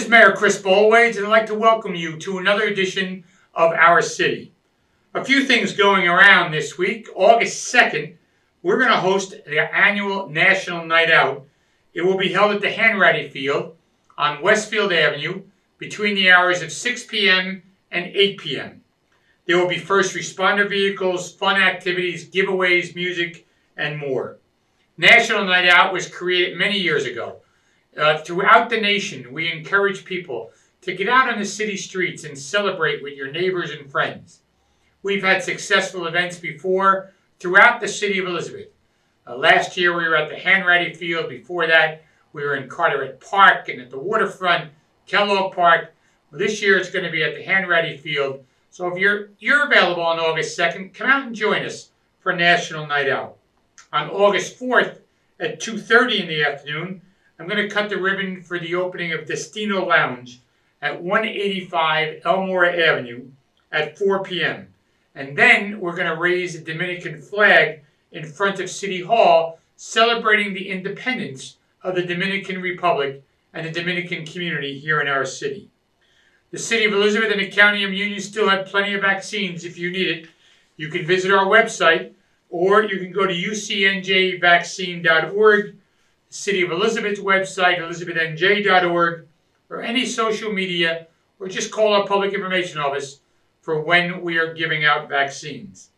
Mayor Chris Bollwage, and I'd like to welcome you to another edition of Our City. A few things going around this week. August 2nd, we're going to host the annual National Night Out. It will be held at the Hanratty Field on Westfield Avenue between the hours of 6 p.m. and 8 p.m. There will be first responder vehicles, fun activities, giveaways, music, and more. National Night Out was created many years ago. Throughout the nation, we encourage people to get out on the city streets and celebrate with your neighbors and friends. We've had successful events before throughout the city of Elizabeth. Last year, we were at the Hanratty Field. Before that, we were in Carteret Park and at the waterfront, Kellogg Park. Well, this year, it's going to be at the Hanratty Field. So if you're available on August 2nd, come out and join us for National Night Out. On August 4th at 2:30 in the afternoon, I'm going to cut the ribbon for the opening of Destino Lounge at 185 Elmore Avenue at 4 p.m. And then we're going to raise a Dominican flag in front of City Hall, celebrating the independence of the Dominican Republic and the Dominican community here in our city. The City of Elizabeth and the County of Union still have plenty of vaccines if you need it. You can visit our website, or you can go to ucnjvaccine.org, the City of Elizabeth's website, elizabethnj.org, or any social media, or just call our public information office for when we are giving out vaccines.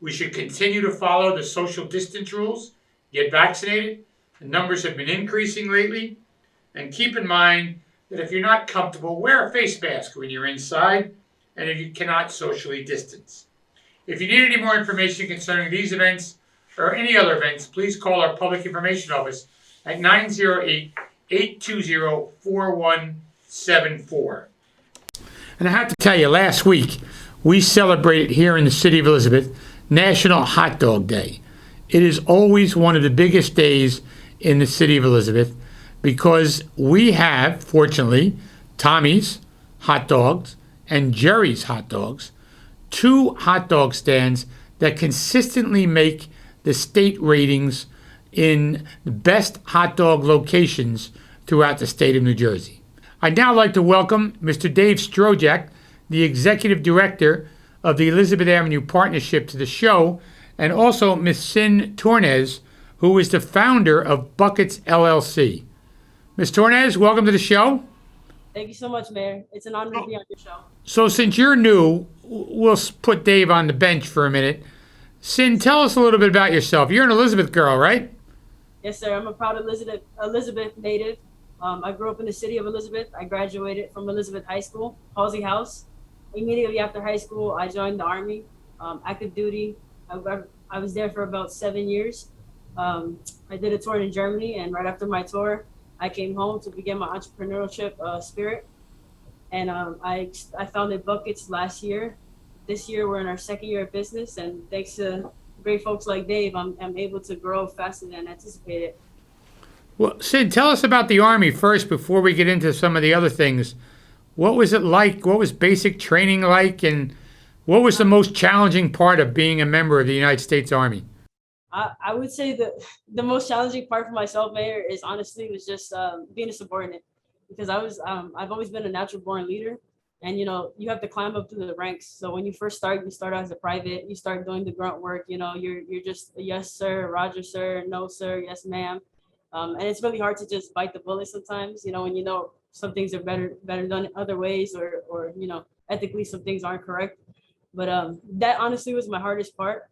We should continue to follow the social distance rules, get vaccinated. The numbers have been increasing lately. And keep in mind that if you're not comfortable, wear a face mask when you're inside, and if you cannot socially distance. If you need any more information concerning these events or any other events, please call our public information office at 908-820-4174. And I have to tell you, last week we celebrated here in the City of Elizabeth National Hot Dog Day. It is always one of the biggest days in the City of Elizabeth because we have, fortunately, Tommy's Hot Dogs and Jerry's Hot Dogs, two hot dog stands that consistently make the state ratings in the best hot dog locations throughout the state of New Jersey. I'd now like to welcome Mr. Dave Strojak, the Executive Director of the Elizabeth Avenue Partnership, to the show, and also Ms. Cin Tornes, who is the founder of Buckets LLC. Ms. Tornes, welcome to the show. Thank you so much, Mayor. It's an honor to be on your show. So since you're new, we'll put Dave on the bench for a minute. Cin, tell us a little bit about yourself. You're an Elizabeth girl, right? Yes, sir. I'm a proud Elizabeth native. I grew up in the city of Elizabeth. I graduated from Elizabeth High School, Halsey House. Immediately after high school, I joined the Army, active duty. I was there for about 7 years. I did a tour in Germany, and right after my tour, I came home to begin my entrepreneurship spirit. And I founded Buckets last year. This year, we're in our second year of business, and thanks to great folks like Dave, I'm able to grow faster than anticipated. Well, Sid, tell us about the Army first before we get into some of the other things. What was it like? What was basic training like? And what was the most challenging part of being a member of the United States Army? I would say that the most challenging part for myself, Mayor, is honestly was just being a subordinate, because I've always been a natural born leader, and you have to climb up through the ranks. So when you first start, you start as a private, you start doing the grunt work. You're just a yes sir, Roger sir, no sir, yes ma'am, and it's really hard to just bite the bullet sometimes. When some things are better done other ways, or ethically some things aren't correct. But that honestly was my hardest part.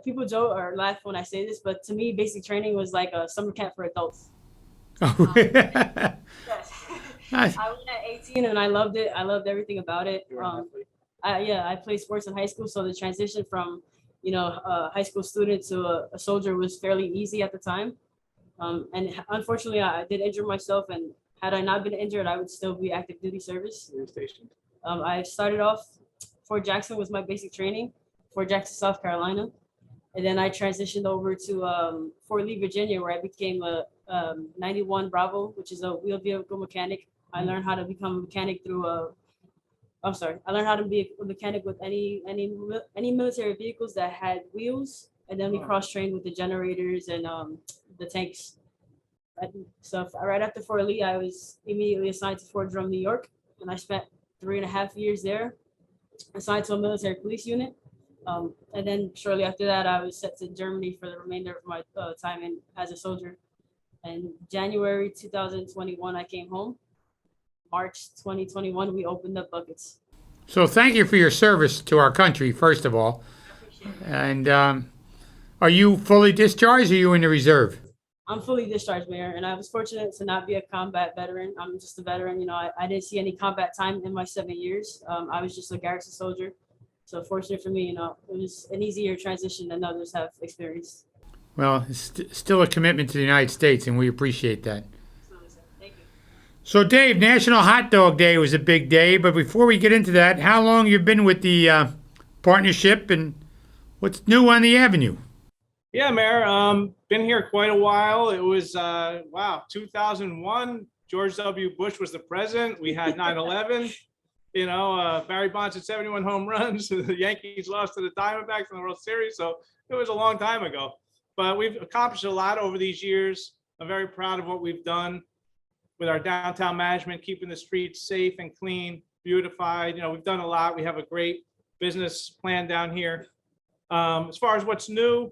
People joke or laugh when I say this, but to me, basic training was like a summer camp for adults. Oh, yes. I went at 18 and I loved it. I loved everything about it. I played sports in high school, so the transition from a high school student to a soldier was fairly easy at the time. And unfortunately, I did injure myself and Had I not been injured, I would still be active duty service. You're stationed. I started off, Fort Jackson was my basic training, Fort Jackson, South Carolina. And then I transitioned over to Fort Lee, Virginia, where I became a 91 Bravo, which is a wheeled vehicle mechanic. I learned how to become a mechanic through I learned how to be a mechanic with any military vehicles that had wheels, and then we cross-trained with the generators and the tanks. So right after Fort Lee, I was immediately assigned to Fort Drum, New York, and I spent 3.5 years there, assigned to a military police unit. And then shortly after that, I was sent to Germany for the remainder of my time as a soldier. And January 2021, I came home. March 2021, we opened up Buckets. So thank you for your service to our country, first of all. And are you fully discharged or are you in the reserve? I'm fully discharged, Mayor, and I was fortunate to not be a combat veteran. I'm just a veteran. You know, I didn't see any combat time in my 7 years. I was just a garrison soldier. So fortunate for me, you know, it was an easier transition than others have experienced. Well, it's still a commitment to the United States, and we appreciate that. Thank you. So, Dave, National Hot Dog Day was a big day, but before we get into that, how long you been with the partnership, and what's new on the avenue? Yeah, Mayor, been here quite a while. It was, 2001. George W. Bush was the president. We had 9/11. You know, Barry Bonds had 71 home runs. The Yankees lost to the Diamondbacks in the World Series. So it was a long time ago. But we've accomplished a lot over these years. I'm very proud of what we've done with our downtown management, keeping the streets safe and clean, beautified. You know, we've done a lot. We have a great business plan down here. As far as what's new,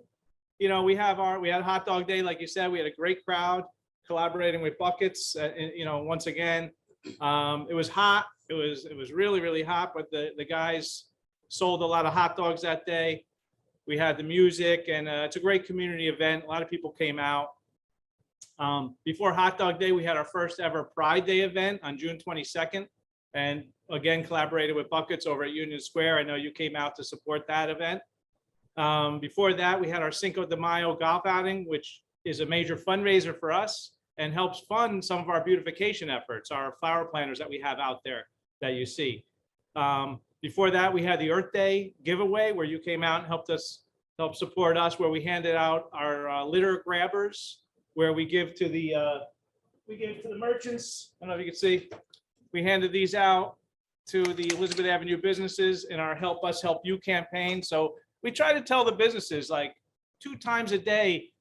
you know, we had Hot Dog Day, like you said. We had a great crowd collaborating with Buckets. You know, once again, it was hot. It was really, really hot, but the guys sold a lot of hot dogs that day. We had the music, and it's a great community event. A lot of people came out. Before Hot Dog Day, we had our first ever Pride Day event on June 22nd, and again, collaborated with Buckets over at Union Square. I know you came out to support that event. Before that, we had our Cinco de Mayo golf outing, which is a major fundraiser for us and helps fund some of our beautification efforts, our flower planters that we have out there that you see. Before that, we had the Earth Day giveaway where you came out and help support us, where we handed out our litter grabbers, where we give to the merchants. I don't know if you can see. We handed these out to the Elizabeth Avenue businesses in our Help Us Help You campaign. So we try to tell the businesses, like, 2 times a day,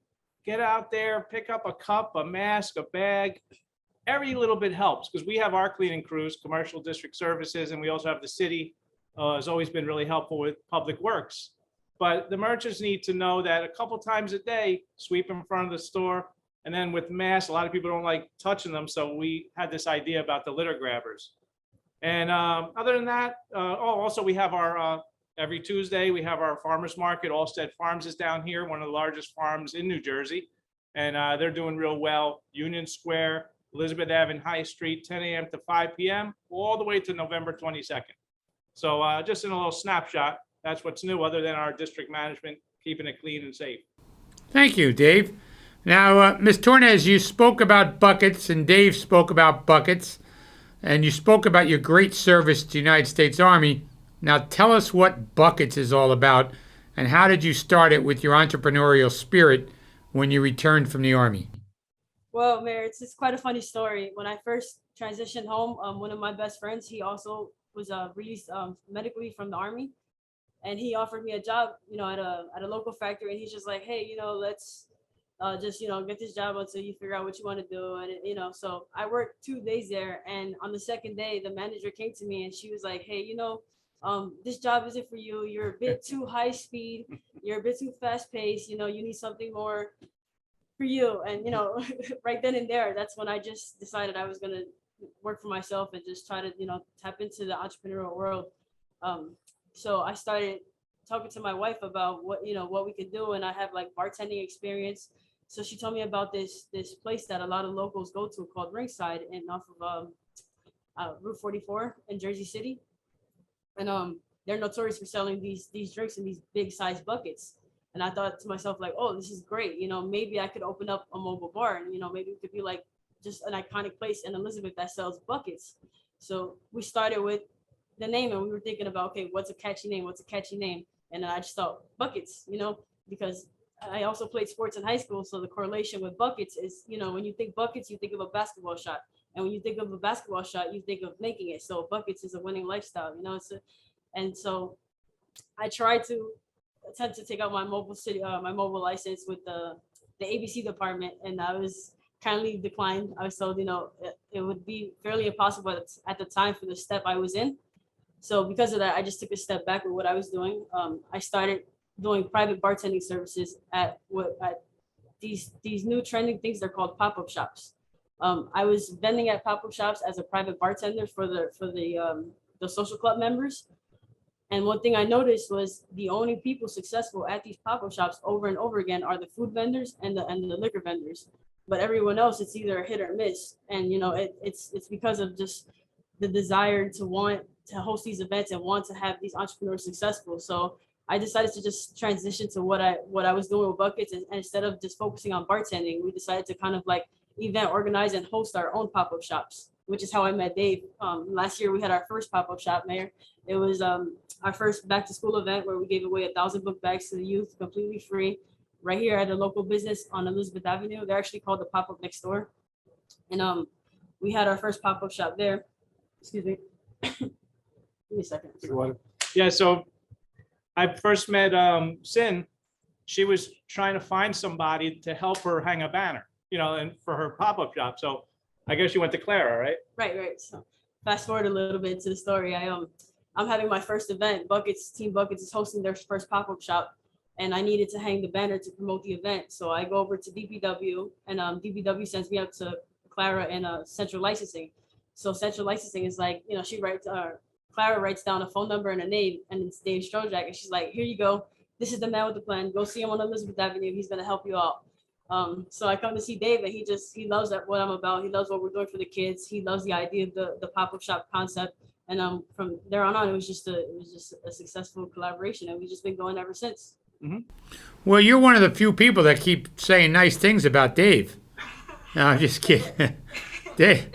get out there, pick up a cup, a mask, a bag. Every little bit helps, because we have our cleaning crews, commercial district services, and we also have the city has always been really helpful with public works. But the merchants need to know that a couple times a day, sweep in front of the store. And then with masks, a lot of people don't like touching them. So we had this idea about the litter grabbers. And other than that, also we have our, every Tuesday, we have our farmers market. Allstate Farms is down here, one of the largest farms in New Jersey. And they're doing real well. Union Square, Elizabeth Avenue High Street, 10 a.m. to 5 p.m., all the way to November 22nd. So just in a little snapshot, that's what's new, other than our district management keeping it clean and safe. Thank you, Dave. Now, Ms. Tornes, you spoke about Buckets, and Dave spoke about Buckets, and you spoke about your great service to the United States Army. Now, tell us what Buckets is all about, and how did you start it with your entrepreneurial spirit when you returned from the Army? Well, Mayor, it's quite a funny story. When I first transitioned home, one of my best friends, he also was released medically from the Army, and he offered me a job, you know, at a local factory, and he's just like, hey, you know, let's just, you know, get this job until you figure out what you want to do. And, you know, so I worked 2 days there, and on the second day, the manager came to me and she was like, hey, you know, this job isn't for you. You're a bit too high speed. You're a bit too fast paced. You know, you need something more for you. And, you know, right then and there, that's when I just decided I was going to work for myself and just try to, you know, tap into the entrepreneurial world. So I started talking to my wife about what we could do. And I have like bartending experience. So she told me about this place that a lot of locals go to called Ringside, and off of Route 44 in Jersey City. And they're notorious for selling these drinks in these big size buckets. And I thought to myself, like, oh, this is great. You know, maybe I could open up a mobile bar, and, you know, maybe it could be like just an iconic place in Elizabeth that sells buckets. So we started with the name, and we were thinking about, okay, what's a catchy name? What's a catchy name? And I just thought buckets, because I also played sports in high school. So the correlation with buckets is, when you think buckets, you think of a basketball shot. And when you think of a basketball shot, you think of making it. So buckets is a winning lifestyle, and so I tried to attempt to take out my mobile license with the ABC department, and I was kindly declined. I was told, it would be fairly impossible at the time for the step I was in. So because of that, I just took a step back with what I was doing. I started doing private bartending services at these new trending things. They're called pop-up shops. I was vending at pop-up shops as a private bartender for the social club members. And one thing I noticed was the only people successful at these pop-up shops over and over again are the food vendors and the liquor vendors. But everyone else, it's either a hit or miss. And it's because of just the desire to want to host these events and want to have these entrepreneurs successful. So I decided to just transition to what I was doing with buckets, and instead of just focusing on bartending, we decided to kind of like event organize and host our own pop-up shops, which is how I met Dave. Last year we had our first pop-up shop, Mayor. It was our first back to school event where we gave away 1,000 book bags to the youth completely free, right here at a local business on Elizabeth Avenue. They're actually called the Pop-Up Next Door. And we had our first pop-up shop there. Excuse me. Give me a second. Yeah, so I first met Sin. She was trying to find somebody to help her hang a banner, and for her pop-up shop. So I guess you went to Clara, right? Right. So fast forward a little bit to the story. I'm having my first event. Team Buckets is hosting their first pop-up shop, and I needed to hang the banner to promote the event. So I go over to DPW, and DPW sends me up to Clara and Central Licensing. So Central Licensing is like, Clara writes down a phone number and a name, and it's Dave Strojak, and she's like, here you go. This is the man with the plan. Go see him on Elizabeth Avenue. He's gonna help you out. So I come to see Dave, and he loves what I'm about. He loves what we're doing for the kids. He loves the idea of the pop-up shop concept. And from there on, it was just a successful collaboration, and we've just been going ever since. Mm-hmm. Well, you're one of the few people that keep saying nice things about Dave. No, I'm just kidding. Dave.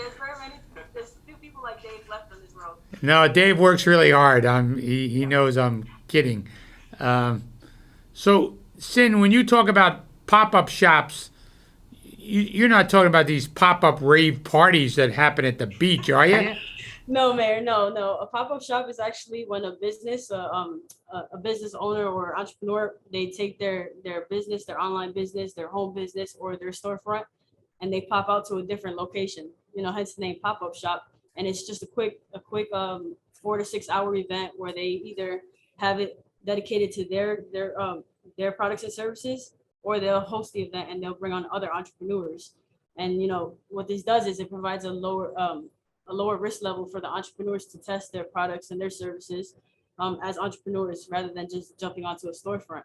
There's few people like Dave left in this world. No, Dave works really hard. He knows I'm kidding. So, Sin, when you talk about pop-up shops, you're not talking about these pop-up rave parties that happen at the beach, are you? No, Mayor, no. A pop-up shop is actually when a business, a business owner or entrepreneur, they take their business, their online business, their home business, or their storefront, and they pop out to a different location. Hence the name pop-up shop. And it's just a quick 4 to 6 hour event where they either have it dedicated to their products and services, or they'll host the event and they'll bring on other entrepreneurs. And what this does is it provides a lower risk level for the entrepreneurs to test their products and their services as entrepreneurs, rather than just jumping onto a storefront.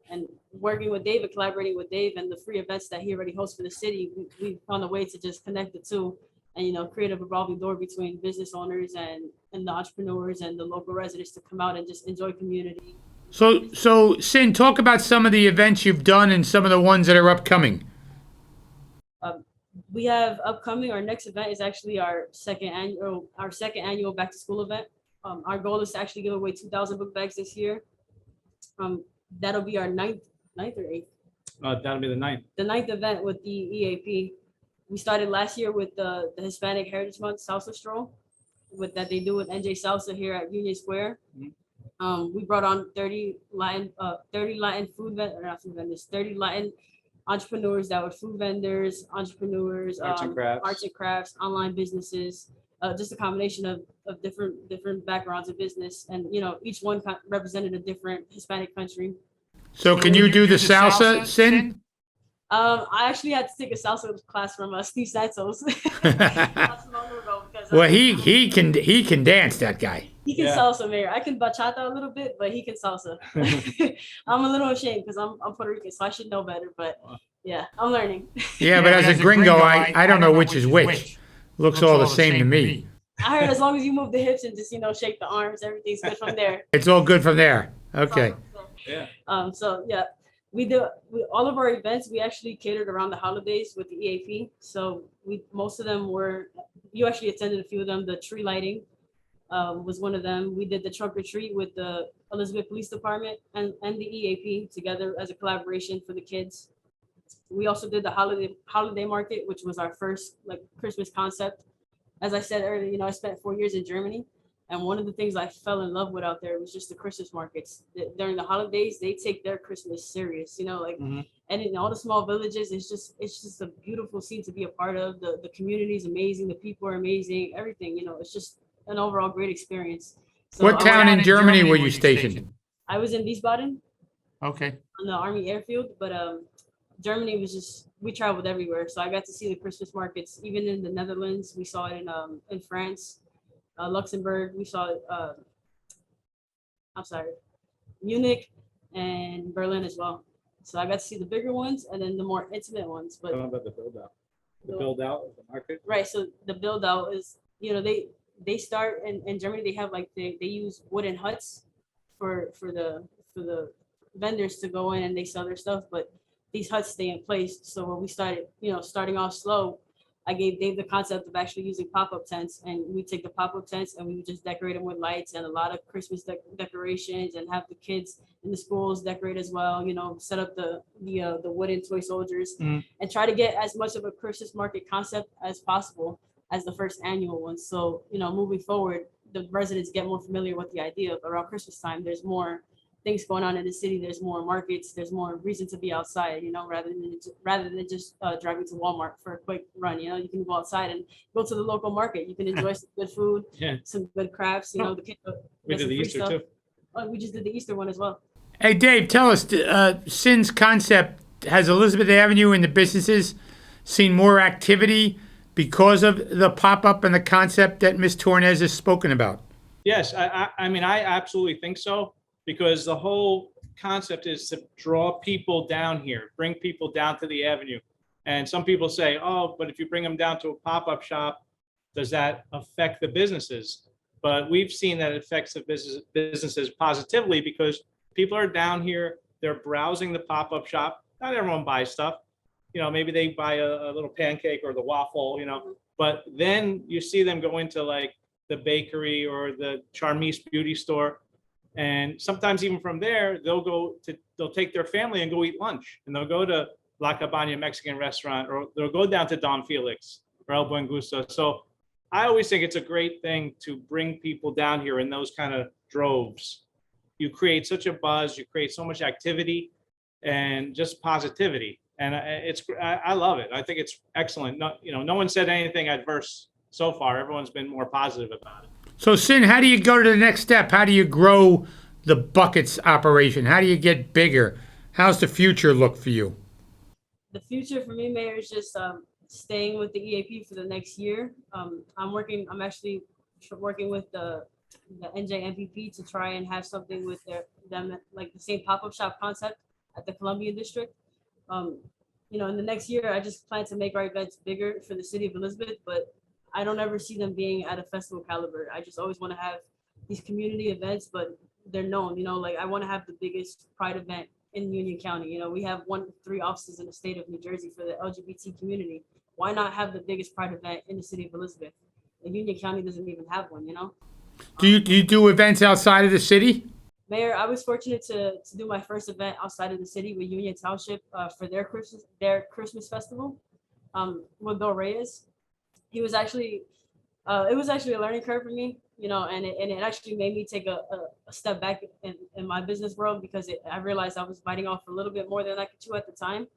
And working with Dave and collaborating with Dave and the free events that he already hosts for the city, we found a way to just connect the two and create a revolving door between business owners and the entrepreneurs and the local residents to come out and just enjoy community. So Sin, talk about some of the events you've done and some of the ones that are upcoming. We have upcoming. Our next event is actually our second annual back to school event. Our goal is to actually give away 2,000 book bags this year. That'll be our ninth or eighth. That'll be the 9th. The 9th event with the EAP. We started last year with the Hispanic Heritage Month Salsa Stroll, that they do with NJ Salsa here at Union Square. Mm-hmm. We brought on 30 Latin entrepreneurs that were food vendors, entrepreneurs, Arts and crafts, online businesses, just a combination of different backgrounds of business. And, each one represented a different Hispanic country. So can you do the salsa, Sin? I actually had to take a salsa class from Steve Santos. Well, he can dance, that guy. He can salsa, Mayor. I can bachata a little bit, but he can salsa. I'm a little ashamed because I'm Puerto Rican, so I should know better. But yeah, I'm learning. Yeah, but as a gringo, I don't know which is which. Looks all the same to me. I heard as long as you move the hips and just shake the arms, everything's good from there. It's all good from there. Okay. Yeah. So yeah, all of our events, we actually catered around the holidays with the EAP. So most of them were, you actually attended a few of them. The tree lighting was one of them. We did the trunk or treat with the Elizabeth Police Department and the EAP together as a collaboration for the kids. We also did the holiday market, which was our first like Christmas concept. As I said earlier, I spent 4 years in Germany, and one of the things I fell in love with out there was just the Christmas markets. During the holidays, they take their Christmas serious, Mhm. and in all the small villages, it's just a beautiful scene to be a part of. The community is amazing, the people are amazing, everything, it's just an overall great experience. So What town in Germany were you stationed? I was in Wiesbaden Okay. on the Army airfield, but Germany was just, we traveled everywhere. So I got to see the Christmas markets, even in the Netherlands. We saw it in France, Luxembourg. We saw it, I'm sorry, Munich and Berlin as well. So I got to see the bigger ones and then the more intimate ones. But Tell them about the build out. The build out of the market. right, so the build out is, they start in Germany. They have like they use wooden huts for the vendors to go in and they sell their stuff, but these huts stay in place. So when we started, starting off slow, I gave Dave the concept of actually using pop-up tents, and we take the pop-up tents and we would just decorate them with lights and a lot of Christmas decorations, and have the kids in the schools decorate as well. Set up the wooden toy soldiers, Mhm. and try to get as much of a Christmas market concept as possible as the first annual one. So moving forward, the residents get more familiar with the idea of around Christmas time. There's more things going on in the city. There's more markets. There's more reason to be outside. Rather than just driving to Walmart for a quick run. You can go outside and go to the local market. You can enjoy some good food, Yeah. some good crafts. The kids. We get did some the free Easter stuff. too. Oh, we just did the Easter one as well. Hey, Dave, tell us, since concept, has Elizabeth Avenue and the businesses seen more activity because of the pop-up and the concept that Ms. Tornez has spoken about? Yes, I mean, I absolutely think so, because the whole concept is to draw people down here, bring people down to the avenue. And some people say, oh, but if you bring them down to a pop-up shop, does that affect the businesses? But we've seen that it affects the businesses positively, because people are down here, they're browsing the pop-up shop. Not everyone buys stuff. Maybe they buy a little pancake or the waffle, but then you see them go into like the bakery or the Charmise beauty store. And sometimes even from there, they'll take their family and go eat lunch, and they'll go to La Cabana Mexican restaurant, or they'll go down to Don Felix or El Buen Gusto. So I always think it's a great thing to bring people down here in those kind of droves. You create such a buzz, you create so much activity and just positivity. And I love it. I think it's excellent. No one said anything adverse so far. Everyone's been more positive about it. So, Sin, how do you go to the next step? How do you grow the buckets operation? How do you get bigger? How's the future look for you? The future for me, Mayor, is just staying with the EAP for the next year. I'm actually working with the NJMPP to try and have something with them, like the same pop-up shop concept at the Columbia District. In the next year, I just plan to make our events bigger for the city of Elizabeth, but I don't ever see them being at a festival caliber. I just always want to have these community events, but they're known, I want to have the biggest pride event in Union County. We have 1 of 3 offices in the state of New Jersey for the LGBT community. Why not have the biggest pride event in the city of Elizabeth? And Union County doesn't even have one, Do you do events outside of the city? Mayor, I was fortunate to do my first event outside of the city with Union Township for their Christmas festival with Bill Reyes. He was actually, it was actually a learning curve for me, and it actually made me take a step back in my business world, because I realized I was biting off a little bit more than I could chew at the time.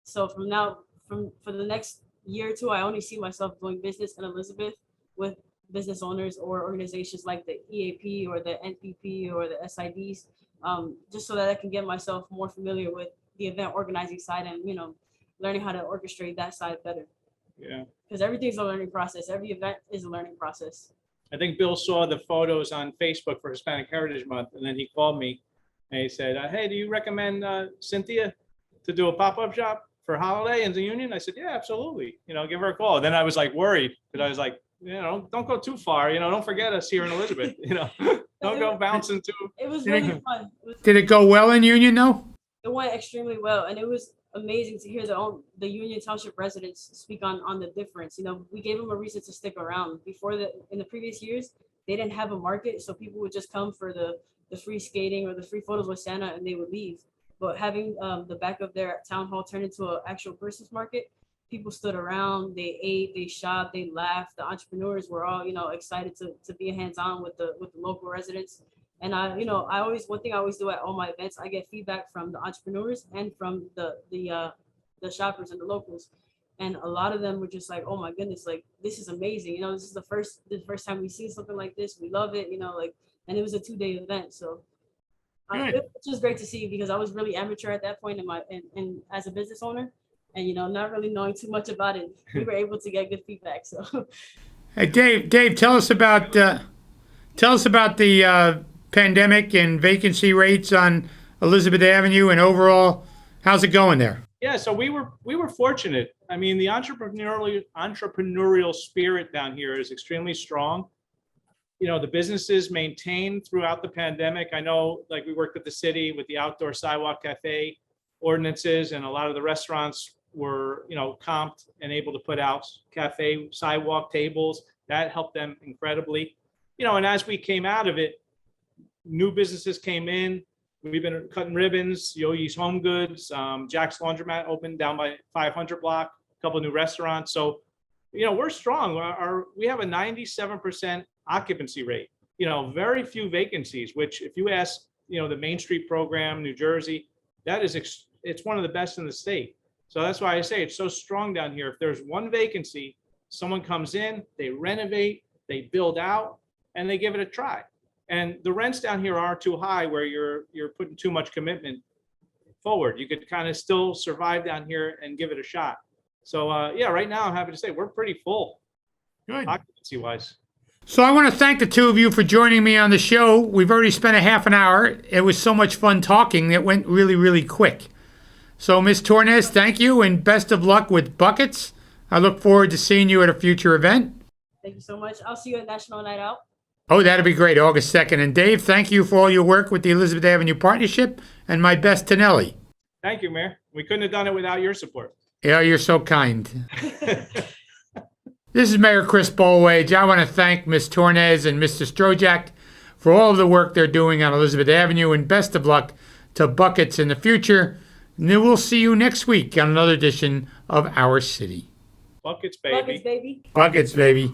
So for the next year or two, I only see myself doing business in Elizabeth with business owners or organizations like the EAP or the NPP or the SIDs, just so that I can get myself more familiar with the event organizing side and, learning how to orchestrate that side better. Yeah. Because everything's a learning process. Every event is a learning process. I think Bill saw the photos on Facebook for Hispanic Heritage Month, and then he called me and he said, hey, do you recommend Cynthia to do a pop-up shop for holiday in the Union? I said, yeah, absolutely. Give her a call. Then I was like worried, because I was like, don't go too far. Don't forget us here in Elizabeth. Don't go bouncing to. It was really fun. Did it go well in Union though? It went extremely well, and it was amazing to hear the Union Township residents speak on the difference. You know, we gave them a reason to stick around. In the previous years, they didn't have a market, so people would just come for the free skating or the free photos with Santa, and they would leave. But having the back of their town hall turn into an actual Christmas market, people stood around, they ate, they shopped, they laughed. The entrepreneurs were all, excited to be hands-on with the local residents. And one thing I always do at all my events, I get feedback from the entrepreneurs and from the shoppers and the locals. And a lot of them were just like, oh my goodness, like this is amazing. This is the first time we've seen something like this. We love it, and it was a 2-day event. So it was just great to see, because I was really amateur at that point in as a business owner, and not really knowing too much about it. We were able to get good feedback. So Hey, Dave, tell us about the pandemic and vacancy rates on Elizabeth Avenue, and overall, how's it going there? Yeah, so we were fortunate. I mean, the entrepreneurial spirit down here is extremely strong. The businesses maintained throughout the pandemic. I know, like, we worked with the city with the outdoor sidewalk cafe ordinances, and a lot of the restaurants were, comped and able to put out cafe sidewalk tables. That helped them incredibly. And as we came out of it, new businesses came in. We've been cutting ribbons, Yogi's Home Goods, Jack's Laundromat opened down by 500 block, a couple of new restaurants. So, we're strong. We have a 97% occupancy rate, very few vacancies, which if you ask, the Main Street program, New Jersey, it's one of the best in the state. So that's why I say it's so strong down here. If there's one vacancy, someone comes in, they renovate, they build out, and they give it a try. And the rents down here aren't too high where you're putting too much commitment forward. You could kind of still survive down here and give it a shot. So right now I'm happy to say we're pretty full, Good. occupancy wise. So I want to thank the two of you for joining me on the show. We've already spent a half an hour. It was so much fun talking. It went really, really quick. So Ms. Tornes, thank you, and best of luck with Buckets. I look forward to seeing you at a future event. thank you so much. I'll see you at National Night Out. Oh, that'd be great, August 2nd. And Dave, thank you for all your work with the Elizabeth Avenue Partnership, and my best to Nellie. Thank you, Mayor. We couldn't have done it without your support. Yeah, you're so kind. This is Mayor Chris Bollwage. I want to thank Ms. Tornes and Mr. Strojak for all of the work they're doing on Elizabeth Avenue, and best of luck to Buckets in the future. And then we'll see you next week on another edition of Our City. Buckets, baby. Buckets, baby. Buckets, baby.